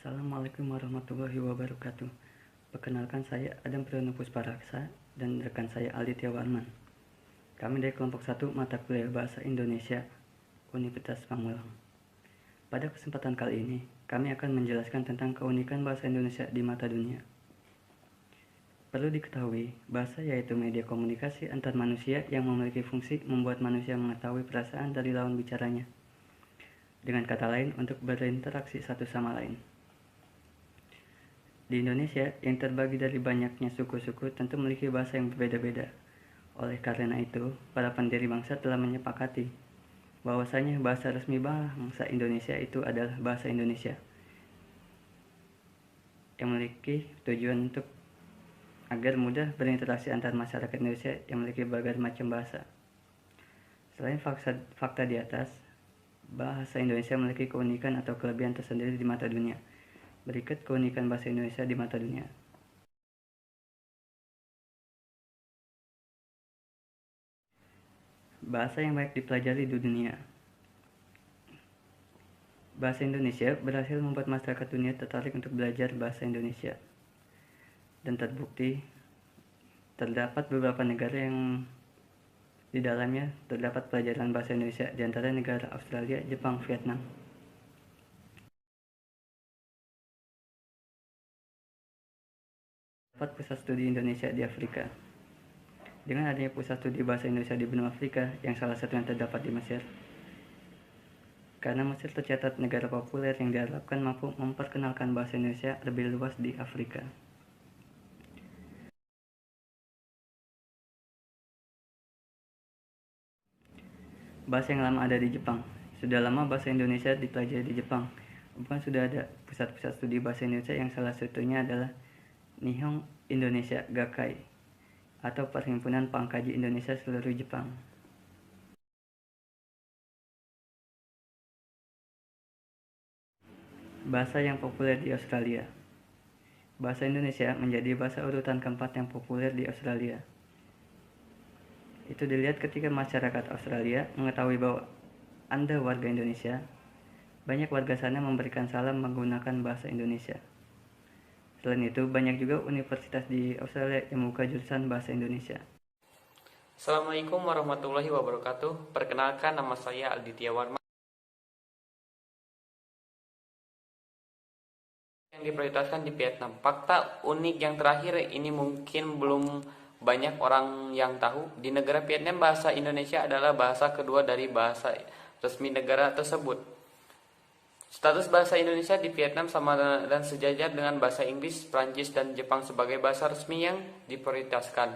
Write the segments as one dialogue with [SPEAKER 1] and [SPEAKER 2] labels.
[SPEAKER 1] Assalamualaikum warahmatullahi wabarakatuh. Perkenalkan, saya Adam Priyono Pusparaksa dan rekan saya Aditya Warman. Kami dari kelompok 1 mata kuliah Bahasa Indonesia Universitas Pamulang. Pada kesempatan kali ini, kami akan menjelaskan tentang keunikan bahasa Indonesia di mata dunia. Perlu diketahui, bahasa yaitu media komunikasi antar manusia yang memiliki fungsi membuat manusia mengetahui perasaan dari lawan bicaranya. Dengan kata lain, untuk berinteraksi satu sama lain. Di Indonesia, yang terbagi dari banyaknya suku-suku tentu memiliki bahasa yang berbeda-beda. Oleh karena itu, para pendiri bangsa telah menyepakati bahwasanya bahasa resmi bangsa Indonesia itu adalah bahasa Indonesia, yang memiliki tujuan untuk agar mudah berinteraksi antar masyarakat Indonesia yang memiliki berbagai macam bahasa. Selain fakta di atas, bahasa Indonesia memiliki keunikan atau kelebihan tersendiri di mata dunia. Berikut keunikan bahasa Indonesia di mata dunia. Bahasa yang baik dipelajari di dunia. Bahasa Indonesia berhasil membuat masyarakat dunia tertarik untuk belajar bahasa Indonesia. Dan terbukti, terdapat beberapa negara yang di dalamnya terdapat pelajaran bahasa Indonesia, di antara negara Australia, Jepang, Vietnam. Terdapat pusat studi Indonesia di Afrika. Dengan adanya pusat studi bahasa Indonesia di benua Afrika, yang salah satunya terdapat di Mesir, karena Mesir tercatat negara populer yang diharapkan mampu memperkenalkan bahasa Indonesia lebih luas di Afrika. Bahasa yang lama ada di Jepang. Sudah lama bahasa Indonesia dipelajari di Jepang. Bukan sudah ada pusat-pusat studi bahasa Indonesia yang salah satunya adalah Nihon Indonesia Gakkai atau Perhimpunan Pengkaji Indonesia seluruh Jepang. Bahasa yang populer di Australia. Bahasa Indonesia menjadi bahasa urutan keempat yang populer di Australia. Itu dilihat ketika masyarakat Australia mengetahui bahwa Anda warga Indonesia. Banyak warga sana memberikan salam menggunakan bahasa Indonesia. Selain itu, banyak juga universitas di Australia yang membuka jurusan bahasa Indonesia.
[SPEAKER 2] Assalamualaikum warahmatullahi wabarakatuh. Perkenalkan, nama saya Aditya Warman. Yang diprioritaskan di Vietnam. Fakta unik yang terakhir ini mungkin belum banyak orang yang tahu. Di negara Vietnam, bahasa Indonesia adalah bahasa kedua dari bahasa resmi negara tersebut. Status bahasa Indonesia di Vietnam sama dan sejajar dengan bahasa Inggris, Prancis, dan Jepang sebagai bahasa resmi yang diprioritaskan.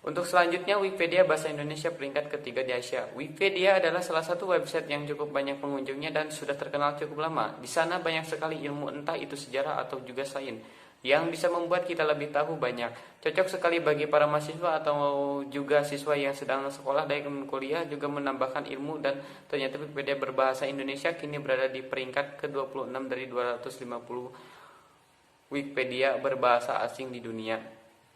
[SPEAKER 2] Untuk selanjutnya, Wikipedia Bahasa Indonesia peringkat ketiga di Asia. Wikipedia adalah salah satu website yang cukup banyak pengunjungnya dan sudah terkenal cukup lama. Di sana banyak sekali ilmu, entah itu sejarah atau juga sains, yang bisa membuat kita lebih tahu banyak. Cocok sekali bagi para mahasiswa atau juga siswa yang sedang sekolah dan kuliah, juga menambahkan ilmu. Dan ternyata Wikipedia berbahasa Indonesia kini berada di peringkat ke-26 dari 250 Wikipedia berbahasa asing di dunia,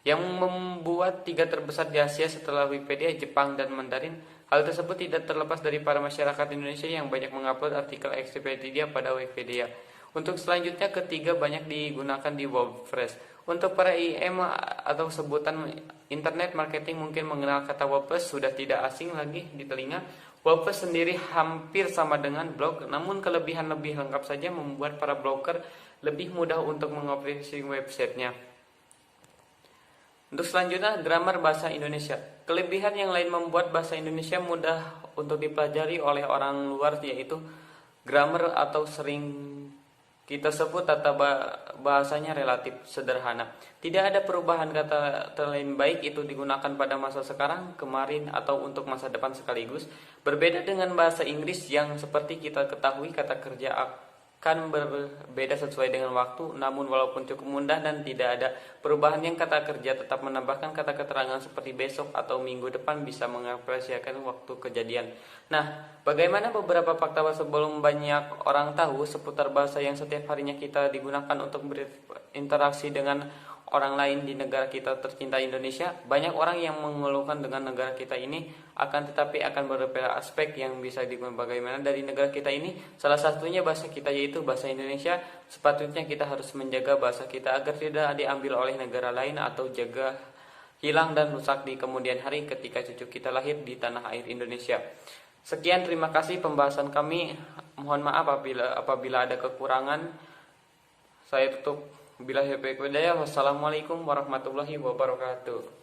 [SPEAKER 2] yang membuat 3 terbesar di Asia setelah Wikipedia, Jepang, dan Mandarin. Hal tersebut tidak terlepas dari para masyarakat Indonesia yang banyak mengupload artikel Wikipedia pada Wikipedia. Untuk selanjutnya, ketiga banyak digunakan di WordPress. Untuk para IM atau sebutan internet marketing mungkin mengenal kata WordPress sudah tidak asing lagi di telinga. WordPress sendiri hampir sama dengan blog, namun kelebihan lebih lengkap saja membuat para blogger lebih mudah untuk mengoperasi websitenya. Untuk selanjutnya, grammar bahasa Indonesia. Kelebihan yang lain membuat bahasa Indonesia mudah untuk dipelajari oleh orang luar, yaitu grammar atau sering kita sebut tata bahasanya relatif sederhana. Tidak ada perubahan kata terlain, baik itu digunakan pada masa sekarang, kemarin, atau untuk masa depan sekaligus. Berbeda dengan bahasa Inggris yang seperti kita ketahui kata kerja akan berbeda sesuai dengan waktu, namun walaupun cukup mudah dan tidak ada perubahan yang kata kerja tetap menambahkan kata keterangan seperti besok atau minggu depan bisa mengapresiasikan waktu kejadian. Nah, bagaimana beberapa fakta sebelum banyak orang tahu seputar bahasa yang setiap harinya kita digunakan untuk berinteraksi dengan orang lain di negara kita tercinta Indonesia. Banyak orang yang mengeluhkan dengan negara kita ini, akan tetapi akan beberapa aspek yang bisa digunakan bagaimana dari negara kita ini. Salah satunya bahasa kita, yaitu bahasa Indonesia. Sepatutnya kita harus menjaga bahasa kita agar tidak diambil oleh negara lain atau jaga hilang dan rusak di kemudian hari ketika cucu kita lahir di tanah air Indonesia. Sekian, terima kasih pembahasan kami. Mohon maaf apabila ada kekurangan. Saya tutup. Wassalamualaikum warahmatullahi wabarakatuh.